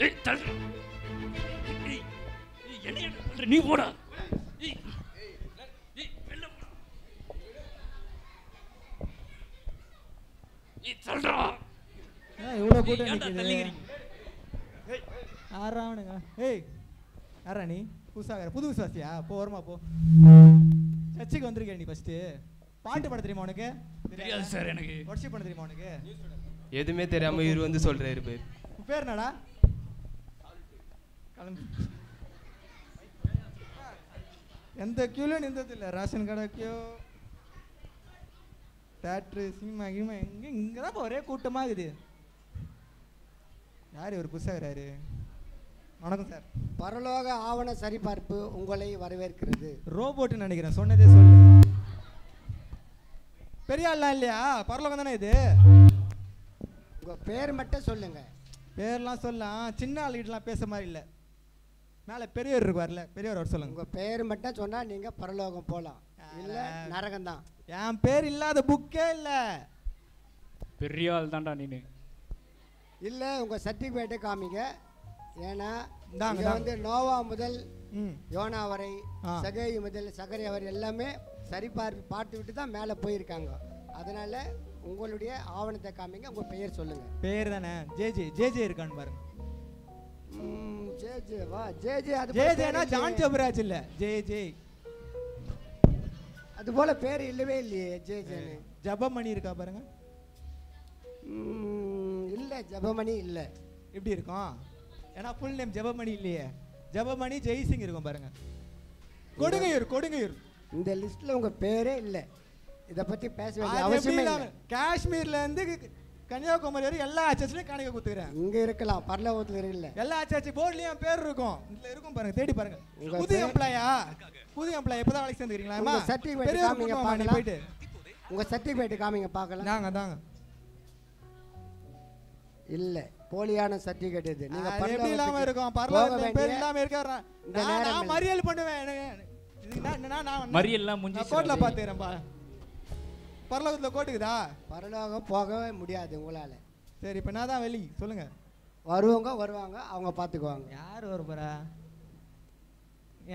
ஏய் தள்ளுற. ஏய் என்னைய தள்ளுற நீ போடா. ஏய் ஏய் வெல்ல போடா. ஏய் தள்ளுற. இவ்வளோ கூட்டம் நிற்குது. தள்ளிக்கிறீங்க. ஆறாவனுங்க. ஏய் யாரா நீ? புதுசாக புது விசுவாசியா? போ வருமா போ. சர்ச்சுக்கு வந்திருக்கேன் நீ ஃபஸ்ட்டு. பாட்டு பாட தெரியுமா உனக்கு? தெரியாது சார் எனக்கு. ஒர்ஷிப் பண்ண தெரியுமா உனக்கு? எதுவுமே தெரியாம இவர் வந்து சொல்றாரு பேர். உன் பேர் என்னடா? கிளம்பி எந்த கியூலையும் நின்றது இல்லை. ரேஷன் கடை கியூ, தேட்ரு, சினிமா கினிமா இங்கே தான் ஒரே கூட்டமாக இருக்குது. யார் இவர் புதுசாகிறாரு? வணக்கம் சார். பரலோக ஆவண சரிபார்ப்பு உங்களை வரவேற்கிறது. ரோபோட்டுன்னு நினைக்கிறேன், சொன்னதே சொல்லு. பெரிய ஆள்லாம் இல்லையா? பரலோகம் தானே இது? உங்கள் பேர் மட்டும் சொல்லுங்க. பேர்லாம் சொல்லலாம், சின்ன ஆளுகிட்டலாம் பேச மாதிரி இல்லை. மேலே பெரியவர் இருக்குவார்ல, பெரியவர் அவர் சொல்லுங்க. உங்கள் பேர் மட்டும் சொன்னால் நீங்கள் பரலோகம் போகலாம், இல்லை நரகம்தான். என் பேர் இல்லாத புக்கே இல்லை. பெரிய ஆள் தான்டா நீனு. இல்லை உங்கள் சர்டிஃபிகேட்டை காமிங்க. ஏன்னா இந்தாங்க, இங்க வந்து நோவா முதல் ம் யோனா வரை, சகேயு முதல் சகரியா வரை எல்லாமே பார்த்து விட்டு தான் மேலே போயிருக்காங்க. அதனால உங்களுடைய ஆவணத்தை காமிங்க. உங்கள் பெயர் சொல்லுங்க. பேர் தானே ஜேஜே. ஜேஜே இருக்கான்னு பாருங்க. ஜேஜே வா. ஜேஜே அது ஜேஜேனா ஜான் ஜபராஜ் இல்லை, ஜேஜே. அது போல பேர் இல்லவே இல்லையே ஜேஜேன்னு. ஜபமணி இருக்கா பாருங்க. இல்லை ஜபமணி இல்லை. எப்படி இருக்கும்? ஏன்னா ஃபுல் நேம் ஜபமணி இல்லையே. ஜபமணி ஜெய்சிங் இருக்கும் பாருங்க. கொடுங்கையூர். கொடுங்கையூர் இந்த லிஸ்ட்ல உங்க பேரே இல்லை. இதை பத்தி பேச வேண்டிய அவசியமே இல்லை. காஷ்மீர்ல இருந்து கன்னியாகுமரி வரை எல்லா சர்ச்லயும் காணிக்க குத்துக்கிறேன். இங்க இருக்கலாம், பரலோகத்துல இல்லை. எல்லா சர்ச் போர்ட்லயும் பேர் இருக்கும். இதுல இருக்கும் பாருங்க, தேடி பாருங்க. புது எம்ப்ளாயா? புது எம்ப்ளாய் இப்பதான் வேலைக்கு சேர்ந்துக்கிறீங்களா? உங்க சர்டிஃபிகேட் காமிங்க பார்க்கலாம். போயிட்டு உங்க சர்டிஃபிகேட் காமிங்க பார்க்கலாம். தாங்க இல்ல, போலியான சர்டிஃபிகேட் இது. நீங்க எப்படி இல்லாம இருக்கும்? பரலோகத்துல பேர் இல்லாம இருக்காரா? நான் மறியல் பண்ணுவேன். மறியல்லாம் முடிஞ்சு கோட்ல பாத்துறேன்பா. பரலோகத்துல கோட்டுக்குதா? பரலோகம் போகவே முடியாது உங்களால. சரி, இப்ப நான் தான் வெளி சொல்லுங்க. வருவாங்க, அவங்க பாத்துக்குவாங்க. யார் வர போறா?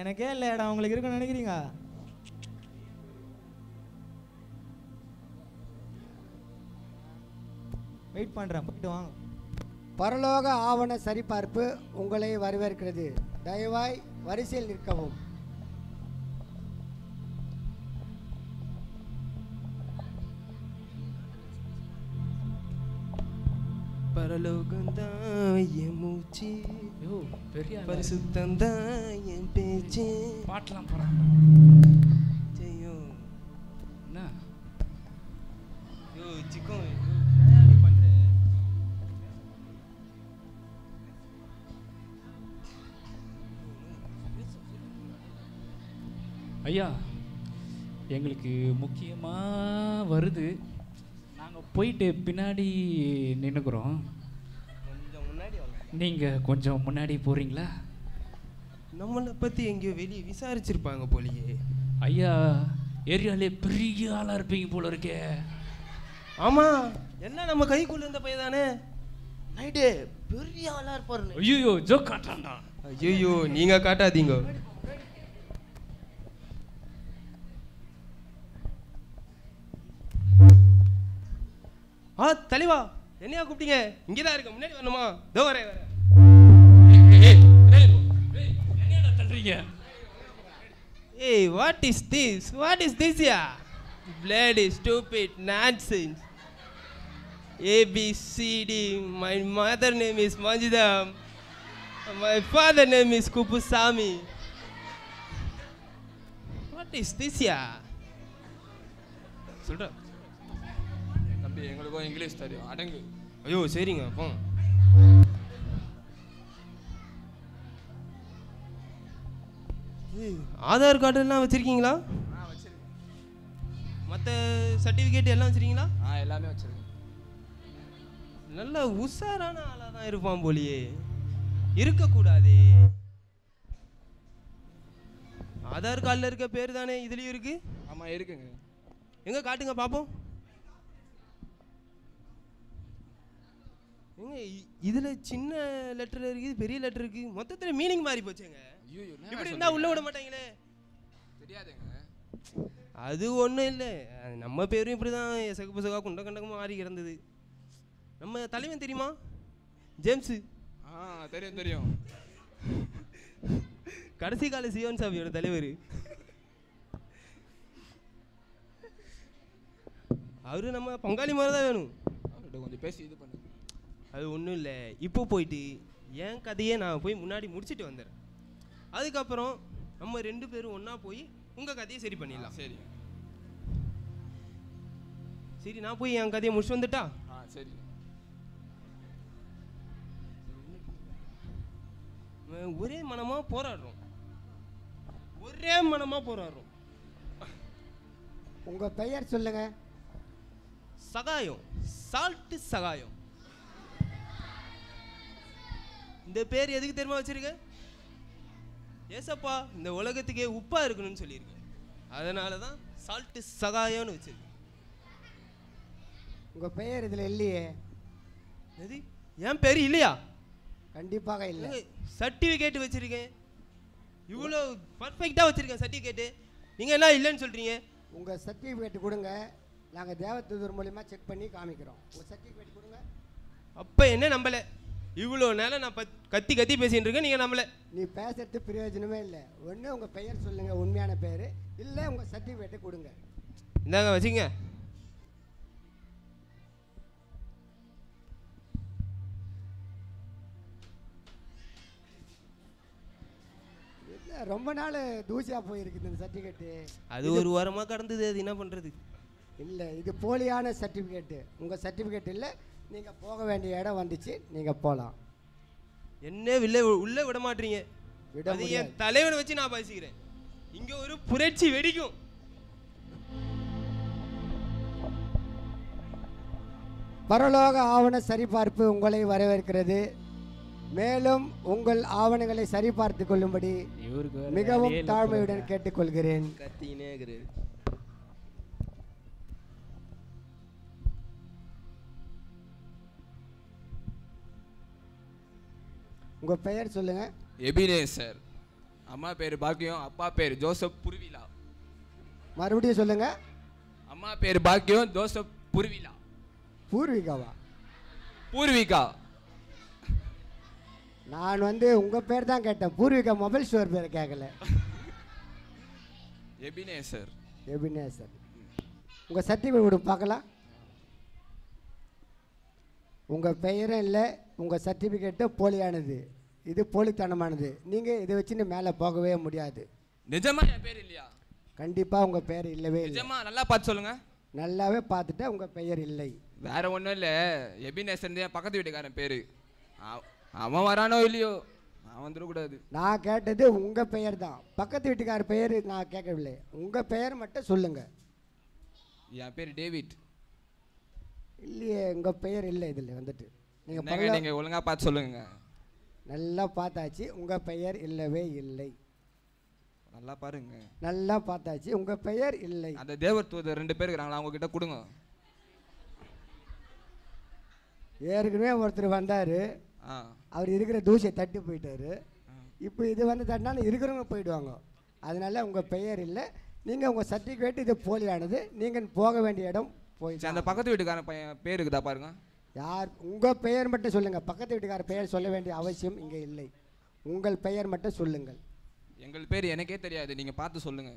எனக்கே இல்ல இடம், உங்களுக்கு இருக்குன்னு நினைக்கிறீங்க? வெயிட் பண்றேன், போயிட்டு வாங்க. பரலோக ஆவண சரிபார்ப்பு உங்களை வரவேற்கிறது. தயவாய் வரிசையில் நிற்கவும். பரலோகம்தான் என் மூச்சு, பரிசுத்தம்தான் என் பேச்சு. பாட்டெல்லாம் போறான். ஐயோ என்ன யோ சிக்கோ ஐயா, எங்களுக்கு முக்கியமாக வருது. நாங்கள் போயிட்டு பின்னாடி நின்றுக்குறோம். கொஞ்சம் முன்னாடி நீங்கள் கொஞ்சம் முன்னாடி போகிறீங்களா? நம்மளை பற்றி எங்கேயோ வெளியே விசாரிச்சிருப்பாங்க போலியே. ஐயா, ஏரியாலே பெரிய ஆளாக இருப்பீங்க போல இருக்கே. ஆமாம், எல்லாம் நம்ம கைக்குள்ள இருந்த பையன் தானே. நைட்டு பெரிய ஆளாக இருப்பாரு. ஐயோ, ஜோக் காட்டுறான்டா. ஐயோ, நீங்கள் காட்டாதீங்க. தலைவா, என்னையா கூப்பிட்டீங்க? இங்கே தான் இருக்க, முன்னாடி வரணுமா? தோ வரேன். என்னடா தள்ளுறீங்க? Hey, what is this? What is this here? Bloody stupid nonsense. A, B, C, D. My mother name is Manjida. My father name is Kupusami. What is this here? சொல்றா. தம்பி, எங்களுக்கும் இங்கிலீஷ் தெரியும், அடங்கு. ஐயோ சரிங்க, போங்க. ஆதார் கார்டு எல்லாம் வச்சிருக்கீங்களா? மற்ற சர்டிஃபிகேட் எல்லாம் வச்சிருக்கீங்களா? எல்லாமே வச்சிருக்கேன். நல்ல உஷாரான ஆளாக தான் இருப்பான் போலியே. இருக்கக்கூடாதே. ஆதார் கார்டில் இருக்க பேர் தானே இதுலேயும் இருக்கு? ஆமாம் இருக்குங்க. எங்கே காட்டுங்க பார்ப்போம். ஏங்க இதில் சின்ன லெட்டர் இருக்குது, பெரிய லெட்டர் இருக்குது, மொத்தத்தில் மீனிங் மாறி போச்சுங்க. ஐயோ இப்படி இருந்தால் உள்ளே விட மாட்டாங்களே. தெரியாதுங்க. அது ஒன்றும் இல்லை, நம்ம பேரும் இப்படி தான் எசகு பசகா குண்ட கண்டகமாக மாறி கிடந்தது. நம்ம தலைவன் தெரியுமா, ஜேம்ஸு? தெரியும் தெரியும். கடைசி கால சியோன் சாமியோட தலைவர். அவரு நம்ம பங்காளி மாதிரி தான் வேணும். அவர்கிட்ட கொஞ்சம் பேசி இது பண்ணு. அது ஒன்றும் இல்லை, இப்போ போயிட்டு என் கதையை நான் போய் முன்னாடி முடிச்சுட்டு வந்துடுறேன். அதுக்கப்புறம் நம்ம 2 பேரும் ஒன்றா போய் உங்கள் கதையை சரி பண்ணிடலாம். சரி சரி, நான் போய் என் கதையை முடிச்சு வந்துட்டா? சரி. ஒரே மனமாக போராடுறோம், ஒரே மனமாக போராடுறோம். உங்கள் பெயர் சொல்லுங்க. சகாயம், சால்ட்டு சகாயம். இந்த பேர் எதுக்கு தெரியுமா வச்சிருக்கேன்? ஏசப்பா இந்த உலகத்துக்கே உப்பா இருக்கணும்னு சொல்லியிருக்கேன், அதனால தான் சால்ட்டு சகாயம்னு வச்சிருக்கேன். உங்கள் பெயர் இதில் இல்லையே. எது, என் பேர் இல்லையா? கண்டிப்பாக இல்லை. சர்டிஃபிகேட் வச்சிருக்கேன், இவ்வளோ பர்ஃபெக்டாக வச்சிருக்கேன் சர்டிஃபிகேட்டு, நீங்கள் என்ன இல்லைன்னு சொல்கிறீங்க? உங்கள் சர்டிஃபிகேட் கொடுங்க, நாங்கள் தேவதூதர் மூலிமா செக் பண்ணி காமிக்கிறோம். உங்கள் சர்டிஃபிகேட் கொடுங்க. அப்போ என்ன நம்பலை? இவ்வளோ நேரம் நான் கத்தி கத்தி பேசிகிட்டு இருக்கேன், நீங்கள் நம்பலை. நீ பேசுறது பிரயோஜனமே இல்லை. ஒன்று உங்கள் பெயர் சொல்லுங்கள், உண்மையான பெயர், இல்லை உங்கள் சர்டிஃபிகேட்டை கொடுங்க. இந்தாங்க வச்சுங்க. ரொம்ப நாள் தூசியாக போயிருக்குது இந்த சர்டிஃபிகேட்டு. அது ஒரு வாரமாக கடந்தது, அது என்ன பண்ணுறது? இல்லை, இது போலியான சர்டிஃபிகேட்டு. உங்கள் சர்டிஃபிகேட் இல்லை, நீங்கள் போக வேண்டிய இடம் வந்துச்சு, நீங்கள் போகலாம். என்ன உள்ளே விட மாட்டீங்க? அது என் தலைவனை வச்சு நான் பேசிக்கிறேன், இங்கே ஒரு புரட்சி வெடிக்கும். பரலோக ஆவண சரிபார்ப்பு உங்களை வரவேற்கிறது. மேலும் உங்கள் ஆவணங்களை சரிபார்த்து கொள்ளும்படி மிகவும் தாழ்மையுடன் கேட்டுக்கொள்கிறேன். உங்க பெயர் சொல்லுங்க. எபினேசர். அம்மா பேர் பாக்கியம், அப்பா பேர் ஜோசப் புருவிலா. மறுபடியும் சொல்லுங்க. அம்மா பேர் பாக்கியம், ஜோசப் புருவிலா. பூர்விகாவா? பூர்விகா. நான் உங்க பேர் தான் கேட்டேன், பூர்விகா மொபைல் ஸ்டோர் பேர் கேட்கல. எபினேசர். எபினேசர். உங்க சர்டிஃபிகேட் கொடு பார்க்கலாம். உங்க பெயரும் இல்லை, உங்க சர்டிஃபிகேட்டு போலியானது, இது போலித்தனமானது. நீங்க இதை வச்சுன்னு மேலே போகவே முடியாது. நிஜமா என் பேர் இல்லையா? கண்டிப்பா உங்க பெயர் இல்லவே இல்லை. நிஜமா? நல்லா பார்த்து சொல்லுங்க. நல்லாவே பார்த்துட்டு உங்க பெயர் இல்லை. வேற ஒன்றும் இல்லை, எபினேசன் என் பக்கத்து வீட்டுக்காரன் பேர். அவன் வரானோ இல்லையோ, அவன் வந்துடக்கூடாது. நான் கேட்டது உங்க பெயர் தான், பக்கத்து வீட்டுக்கார பெயர் நான் கேட்கவில்லை. உங்க பெயர் மட்டும் சொல்லுங்க. என் பேர் டேவிட். இல்லையே, உங்க பெயர் இல்லை இதில் நீங்க ஒழுங்கா பார்த்து சொல்லுங்க. நல்லா பார்த்தாச்சு, உங்க பெயர் இல்லவே இல்லை. நல்லா பாருங்க. நல்லா பார்த்தாச்சு, உங்க பெயர் இல்லை. அந்த தேவர் தூதர் 2 பேர் இருக்கிறாங்களா, அவங்க கிட்ட கொடுங்க. ஏற்கனவே ஒருத்தர் வந்தாரு, அவர் இருக்கிற தூசியை தட்டி போயிட்டாரு. இப்போ இது தட்டினாலும் இருக்கிறவங்க போயிடுவாங்க. அதனால உங்க பெயர் இல்லை. நீங்க உங்க சர்டிஃபிகேட் இது போலியானது, நீங்க போக வேண்டிய இடம் போயிடுச்சு. அந்த பக்கத்து வீட்டுக்காரன் பையன் பேர் இருக்குதா பாருங்க. யார்? உங்க பெயர் மட்டும் சொல்லுங்க. பக்கத்து வீட்டுக்கார பெயர் சொல்ல வேண்டிய அவசியம் இங்கே இல்லை. உங்கள் பெயர் மட்டும் சொல்லுங்கள். எங்கள் பேர் எனக்கே தெரியாது, நீங்க பார்த்து சொல்லுங்க.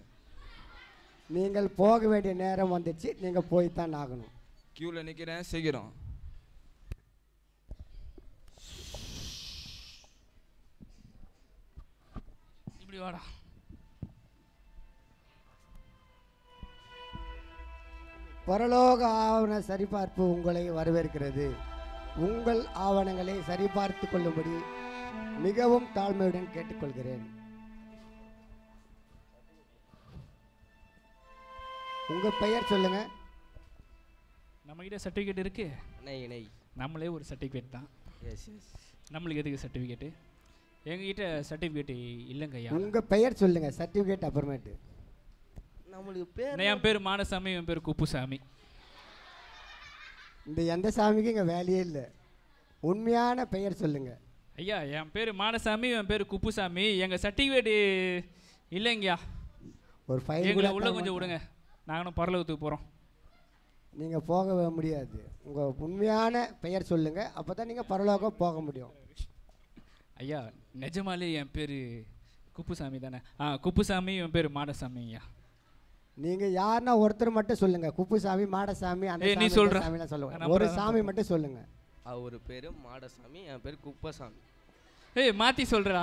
நீங்கள் போக வேண்டிய நேரம் வந்துச்சு, நீங்க போய்த்தான் ஆகணும். கியூல நிக்கிறேன், சீக்கிரம். இப்படி வாடா. பரலோக ஆவண சரிபார்ப்பு உங்களை வரவேற்கிறது. உங்கள் ஆவணங்களை சரிபார்த்து கொள்ளும்படி மிகவும் தாழ்மையுடன் கேட்டுக்கொள்கிறேன். உங்க பெயர் சொல்லுங்க. நம்மகிட்ட சர்டிஃபிகேட் இருக்கு. நம்மளே ஒரு சர்டிஃபிகேட் தான். நம்மளுக்கு எதுக்கு சர்டிஃபிகேட்டு? எங்ககிட்ட சர்டிஃபிகேட் இல்லைங்க ஐயா. உங்க பெயர் சொல்லுங்க, சர்டிஃபிகேட் அப்புறமேட்டு. நம்மளுக்கு பேர், என் பேர் மானசாமி, என் பேர் குப்புசாமி. இந்த எந்த சாமிக்கும் இங்கே வேலையே இல்லை. உண்மையான பெயர் சொல்லுங்கள். ஐயா என் பேர் மாடசாமி, என் பேர் குப்புசாமி. எங்கள் சர்டிஃபிகேட்டு இல்லைங்கய்யா. ஒரு ஃபைல் எங்களை உள்ள கொஞ்சம் விடுங்க, நாங்களும் பரலோகத்துக்கு போகிறோம். நீங்கள் போக முடியாது. உங்கள் உண்மையான பெயர் சொல்லுங்கள், அப்போ தான் நீங்கள் பரலோகம் போக முடியும். ஐயா நிஜமாலே என் பேர் குப்புசாமி தானே? குப்புசாமி, என் பேர் மாடசாமி. ஐயா நீங்கள் யாருன்னா ஒருத்தர் மட்டும் சொல்லுங்கள். குப்புசாமி, மாடசாமி, நீ சொல்ற சாமிலாம் சொல்லுங்கள். ஒரு சாமி மட்டும் சொல்லுங்கள். அவர் பேர் மாடசாமி, என் பேர் குப்பசாமி. ஏய் மாற்றி சொல்கிறா?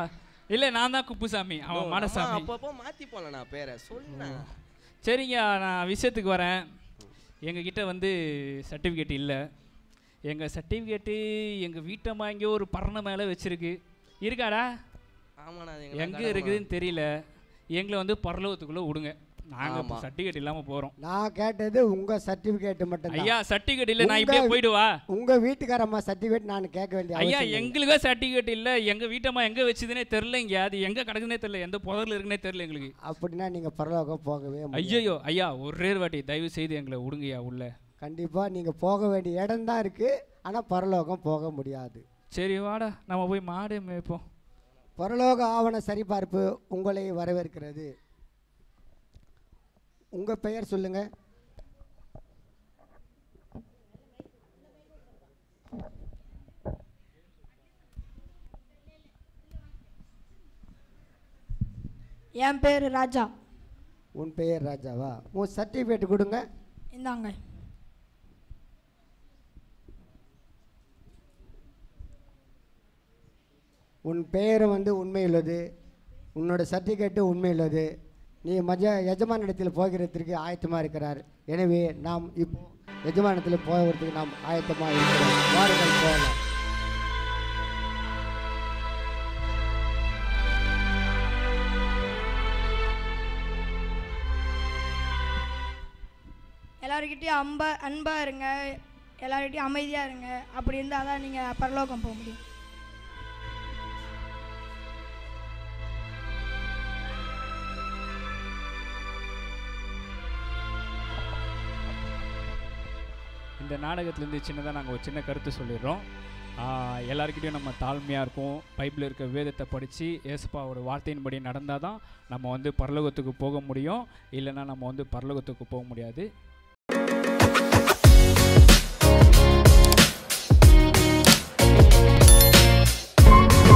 இல்லை நான் தான் குப்புசாமி, அவன் மாடசாமி. அப்பப்போ மாற்றி போகல நான் பேரை சொல்லுங்க. சரிங்க, நான் விஷயத்துக்கு வரேன். எங்ககிட்ட வந்து சர்டிஃபிகேட் இல்லை. எங்கள் சர்டிஃபிகேட்டு எங்கள் வீட்டம்மா எங்கேயோ ஒரு பரணை மேலே வச்சுருக்கு. இருக்காடா? ஆமாண்ணா. எங்கே இருக்குதுன்னு தெரியல. எங்களை வந்து பரலோகத்துக்குள்ளே விடுங்க, நாங்கள் சர்டிஃபிகேட் இல்லாமல் போகிறோம். நான் கேட்டது உங்கள் சர்டிஃபிகேட் மட்டும். ஐயா சர்டிஃபிகேட் இல்லை, நான் இப்படியே போயிடுவா? உங்கள் வீட்டுக்காரம்மா சர்டிஃபிகேட் நான் கேட்க வேண்டிய ஐயா எங்களுக்கே சர்டிஃபிகேட் இல்லை. எங்கள் வீட்டம்மா எங்கே வச்சுதுன்னே தெரிலங்க. அது எங்கே கிடக்குதுனே தெரில, எந்த புதரில் இருக்குன்னே தெரில எங்களுக்கு. அப்படின்னா நீங்கள் பரலோகம் போகவே ஐயோ ஐயா ஒரே வாட்டி தயவு செய்து எங்களை விடுங்கய்யா உள்ள. கண்டிப்பாக நீங்கள் போக வேண்டிய இடம் தான் இருக்குது, ஆனால் பரலோகம் போக முடியாது. சரி வாடா நம்ம போய் மாடு மேய்ப்போம். பரலோக ஆவண சரிபார்ப்பு உங்களை வரவேற்கிறது. உங்கள் பெயர் சொல்லுங்கள். என் பேர் ராஜா. உன் பெயர் ராஜாவா? உன் சர்டிஃபிகேட் கொடுங்க. இந்தாங்க. உன் பெயர் வந்து உண்மையுள்ளது, உன்னோட சர்டிஃபிகேட்டு உண்மையுள்ளது. நீ எஜமானிடத்தில் போகிறதுக்கு ஆயத்தமாக இருக்கிறார். எனவே நாம் இப்போ எஜமானத்தில் போகிறதுக்கு நாம் ஆயத்தமாக இருக்கிறோம். வாருங்கள் போகலாம். எல்லாருக்கிட்டையும் அன்பாக இருங்க, எல்லாருக்கிட்டையும் அமைதியாக இருங்க. அப்படி இருந்தால் தான் நீங்கள் பரலோகம் போக முடியும். இந்த நாடகத்துலேருந்து சின்னதாக நாங்கள் ஒரு சின்ன கருத்து சொல்லிடுறோம். எல்லாருக்கிட்டையும் நம்ம தாழ்மையாக இருக்கும். பைபிளில் இருக்க வேதத்தை படித்து ஏசப்பாவோட வார்த்தையின்படி நடந்தால் தான் நம்ம வந்து பரலோகத்துக்கு போக முடியும். இல்லைன்னா நம்ம வந்து பரலோகத்துக்கு போக முடியாது.